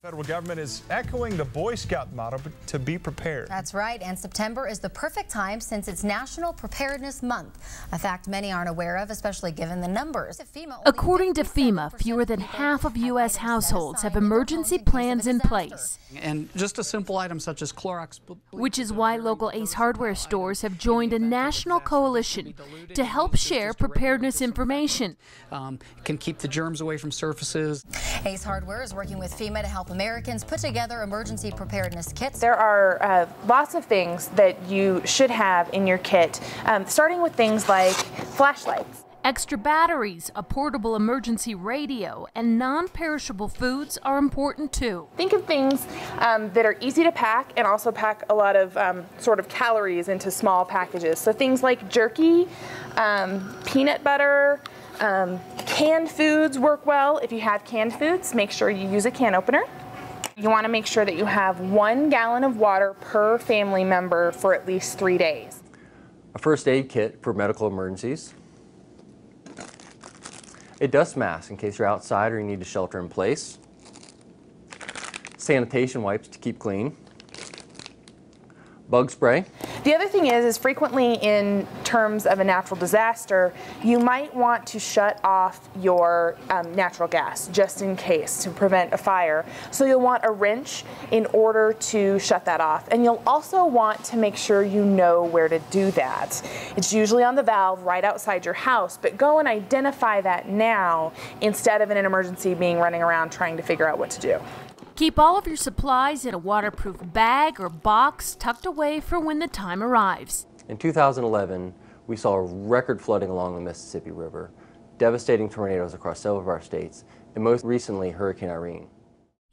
Federal government is echoing the Boy Scout motto to be prepared. That's right, and September is the perfect time since it's National Preparedness Month, a fact many aren't aware of, especially given the numbers. According to FEMA, fewer than half of U.S. households have emergency plans in place. And just a simple item such as Clorox. Which is why local Ace Hardware stores have joined a national coalition to help share preparedness information. Can keep the germs away from surfaces. Ace Hardware is working with FEMA to help Americans put together emergency preparedness kits. There are lots of things that you should have in your kit, starting with things like flashlights. Extra batteries, a portable emergency radio, and non-perishable foods are important too. Think of things that are easy to pack and also pack a lot of sort of calories into small packages. So things like jerky, peanut butter, canned foods work well. If you have canned foods, make sure you use a can opener. You want to make sure that you have 1 gallon of water per family member for at least 3 days. A first aid kit for medical emergencies. A dust mask in case you're outside or you need to shelter in place. Sanitation wipes to keep clean. Bug spray. The other thing is frequently in terms of a natural disaster, you might want to shut off your natural gas just in case to prevent a fire. So you'll want a wrench in order to shut that off. And you'll also want to make sure you know where to do that. It's usually on the valve right outside your house, but go and identify that now instead of in an emergency being running around trying to figure out what to do. Keep all of your supplies in a waterproof bag or box tucked away for when the time arrives. In 2011, we saw record flooding along the Mississippi River, devastating tornadoes across several of our states, and most recently Hurricane Irene.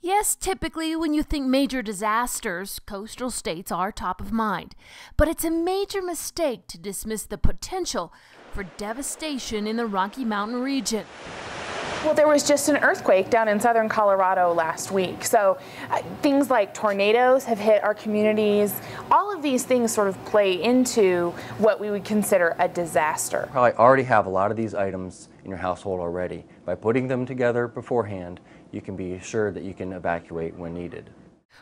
Yes, typically when you think major disasters, coastal states are top of mind. But it's a major mistake to dismiss the potential for devastation in the Rocky Mountain region. Well, there was just an earthquake down in southern Colorado last week. So things like tornadoes have hit our communities. All of these things sort of play into what we would consider a disaster. Probably already have a lot of these items in your household already. By putting them together beforehand, you can be assured that you can evacuate when needed.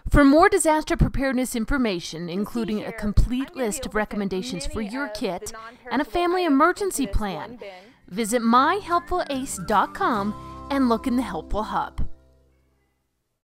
For more disaster preparedness information, including a complete list of recommendations for your kit and a family emergency plan, visit myhelpfulace.com and look in the Helpful Hub.